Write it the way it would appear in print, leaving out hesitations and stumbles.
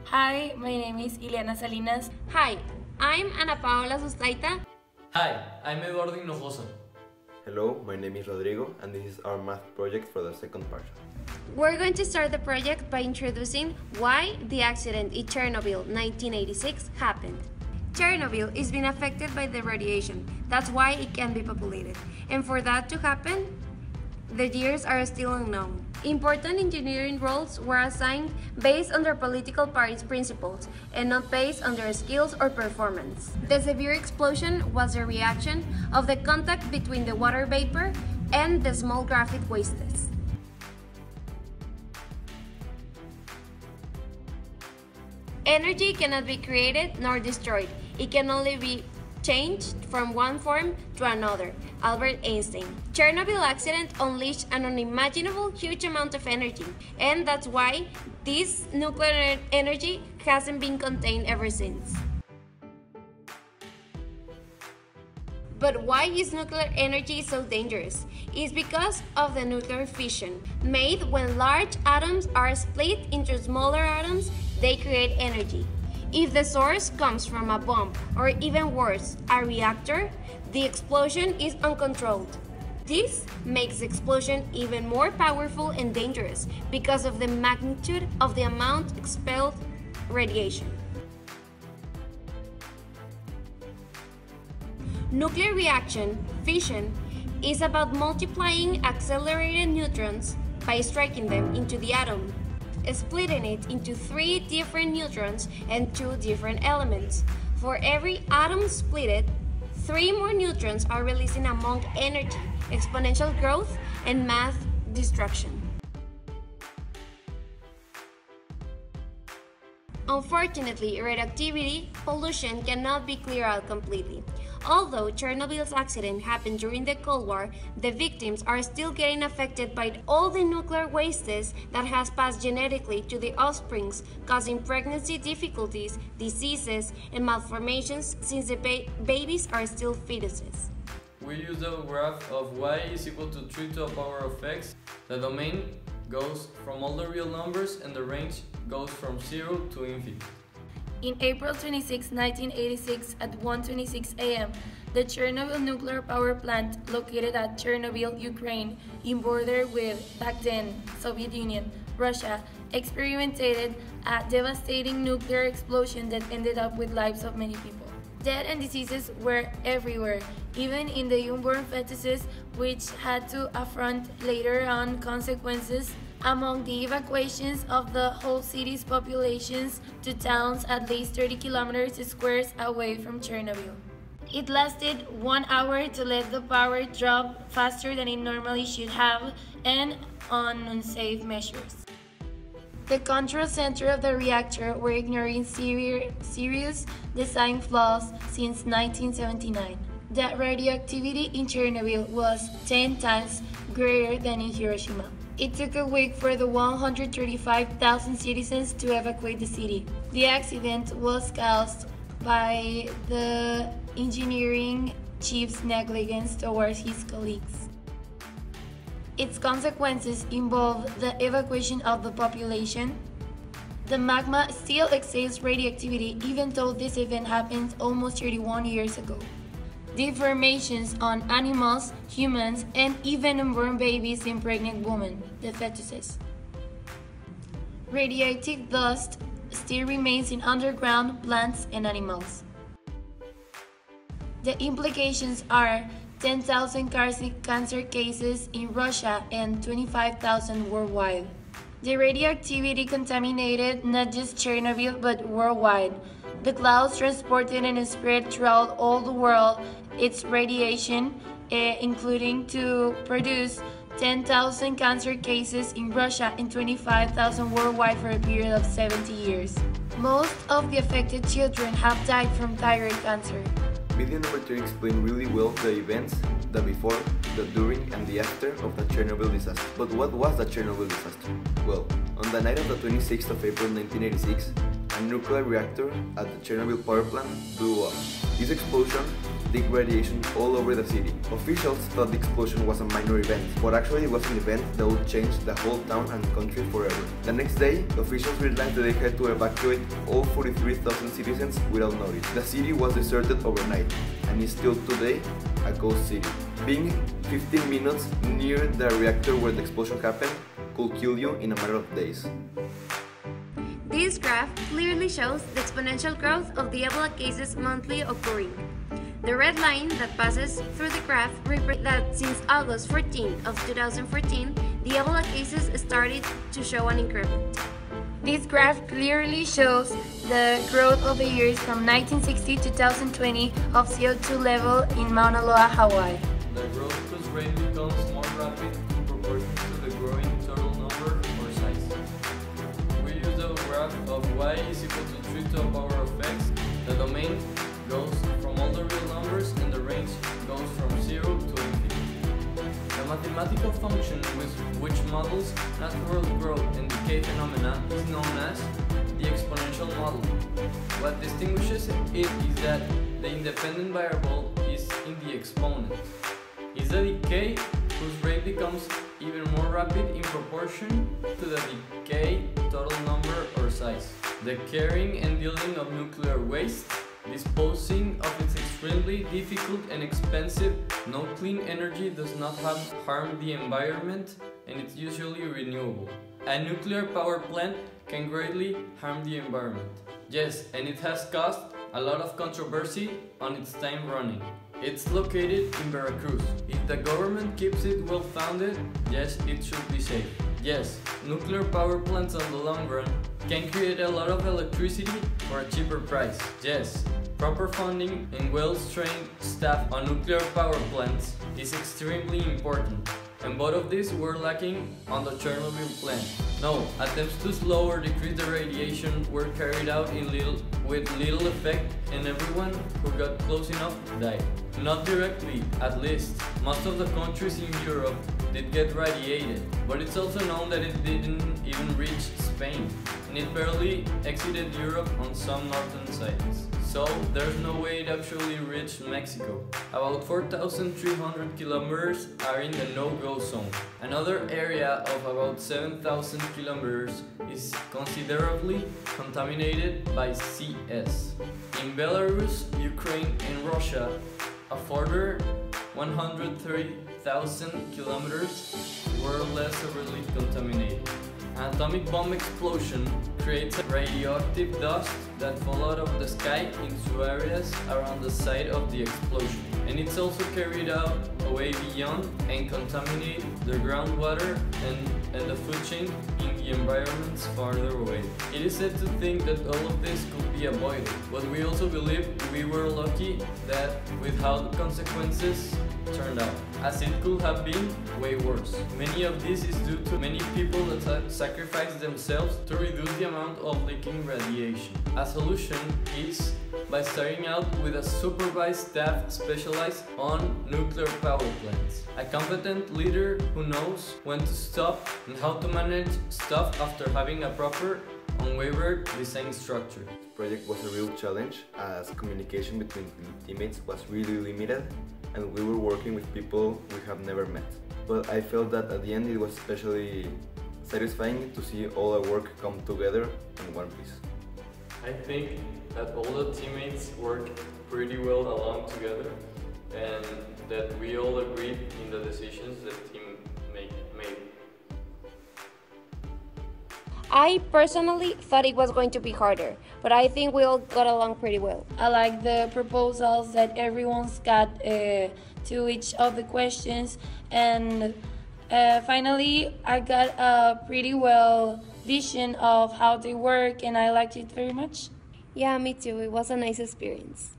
Hi, my name is Iliana Salinas. Hi, I'm Paola Sustaita. Hi, I'm Eduardo Hinojosa. Hello, my name is Rodrigo, and this is our math project for the second part. We're going to start the project by introducing why the accident in Chernobyl 1986 happened. Chernobyl is being affected by the radiation. That's why it can be populated. And for that to happen, the years are still unknown. Important engineering roles were assigned based on their political party's principles and not based on their skills or performance. The severe explosion was a reaction of the contact between the water vapor and the small graphite wastes. Energy cannot be created nor destroyed. It can only be changed from one form to another. Albert Einstein. Chernobyl accident unleashed an unimaginable huge amount of energy, and that's why this nuclear energy hasn't been contained ever since. But why is nuclear energy so dangerous? It's because of the nuclear fission. Made when large atoms are split into smaller atoms, they create energy. If the source comes from a bomb, or even worse, a reactor, the explosion is uncontrolled. This makes the explosion even more powerful and dangerous because of the magnitude of the amount expelled radiation. Nuclear reaction, fission, is about multiplying accelerated neutrons by striking them into the atom, splitting it into 3 different neutrons and 2 different elements. For every atom splitted, 3 more neutrons are releasing among energy, exponential growth, and mass destruction. Unfortunately, radioactivity pollution cannot be cleared out completely. Although Chernobyl's accident happened during the Cold War, the victims are still getting affected by all the nuclear wastes that has passed genetically to the offsprings, causing pregnancy difficulties, diseases, and malformations since the babies are still fetuses. We use the graph of y is equal to 3 to the power of x. The domain goes from all the real numbers and the range goes from 0 to infinity. In April 26, 1986 at 1:26 a.m., the Chernobyl nuclear power plant located at Chernobyl, Ukraine, in border with, back then, Soviet Union, Russia, experienced a devastating nuclear explosion that ended up with lives of many people. Death and diseases were everywhere, even in the unborn fetuses, which had to affront later on consequences among the evacuations of the whole city's populations to towns at least 30 kilometers squares away from Chernobyl. It lasted 1 hour to let the power drop faster than it normally should have and on unsafe measures. The control center of the reactor were ignoring serious design flaws since 1979. The radioactivity in Chernobyl was 10 times greater than in Hiroshima. It took a week for the 135,000 citizens to evacuate the city. The accident was caused by the engineering chief's negligence towards his colleagues. Its consequences involve the evacuation of the population. The magma still exhales radioactivity even though this event happened almost 31 years ago. Deformations on animals, humans, and even unborn babies and pregnant women, the fetuses. Radioactive dust still remains in underground plants and animals. The implications are 10,000 cancer cases in Russia and 25,000 worldwide. The radioactivity contaminated not just Chernobyl but worldwide. The clouds transported and spread throughout all the world its radiation, including to produce 10,000 cancer cases in Russia and 25,000 worldwide for a period of 70 years. Most of the affected children have died from thyroid cancer. Video number 3 explains really well the events, the before, the during, and the after of the Chernobyl disaster. But what was the Chernobyl disaster? Well, on the night of the 26th of April 1986, a nuclear reactor at the Chernobyl power plant blew up. This explosion leaked radiation all over the city. Officials thought the explosion was a minor event, but actually it was an event that would change the whole town and country forever. The next day, officials realized that they had to evacuate all 43,000 citizens without notice. The city was deserted overnight, and is still today a ghost city. Being 15 minutes near the reactor where the explosion happened could kill you in a matter of days. This graph clearly shows the exponential growth of the Ebola cases monthly occurring. The red line that passes through the graph represents that since August 14 of 2014, the Ebola cases started to show an increment. This graph clearly shows the growth of the years from 1960 to 2020 of CO2 level in Mauna Loa, Hawaii. The growth rate becomes more rapid in proportion to the growing total number or size. We use the graph of y is equal to 3 to the power of x. The domain goes from all the real numbers and the range goes from 0 to infinity. The mathematical function with which models natural growth and decay phenomena is known as the exponential model. What distinguishes it is that the independent variable is in the exponent. Is the decay whose rate becomes even more rapid in proportion to the decay total number or size. The carrying and dealing of nuclear waste, disposing of its extremely difficult and expensive, no clean energy does not harm the environment, and it's usually renewable. A nuclear power plant can greatly harm the environment. Yes, and it has caused a lot of controversy on its time running. It's located in Veracruz. If the government keeps it well founded, yes, it should be safe. Yes, nuclear power plants on the long run can create a lot of electricity for a cheaper price. Yes, proper funding and well-trained staff on nuclear power plants is extremely important, and both of these were lacking on the Chernobyl plant. No, attempts to slow or decrease the radiation were carried out with little effect, and everyone who got close enough died. Not directly, at least. Most of the countries in Europe did get radiated, but it's also known that it didn't even reach Spain, and it barely exited Europe on some northern sides. So there's no way it actually reached Mexico. About 4,300 kilometers are in the no-go zone. Another area of about 7,000 kilometers is considerably contaminated by CS. In Belarus, Ukraine and Russia, a further 130,000 kilometers were less severely contaminated. An atomic bomb explosion creates radioactive dust that fall out of the sky into areas around the site of the explosion. And it's also carried out away beyond and contaminate the groundwater and the food chain in the environments farther away. It is said to think that all of this could be avoided, but we also believe we were lucky that with how the consequences turned out, as it could have been way worse. Many of this is due to many people that sacrifice themselves to reduce the amount of leaking radiation. A solution is by starting out with a supervised staff specialized on nuclear power plants. A competent leader who knows when to stop and how to manage stuff after having a proper, unwavered design structure. This project was a real challenge as communication between teammates was really limited, and we were working with people we have never met. But I felt that at the end it was especially satisfying to see all our work come together in one piece. I think that all the teammates worked pretty well along together, and that we all agreed in the decisions the team made. I personally thought it was going to be harder, but I think we all got along pretty well. I like the proposals that everyone's got to each of the questions, and finally I got a pretty well vision of how they work, and I liked it very much. Yeah, me too. It was a nice experience.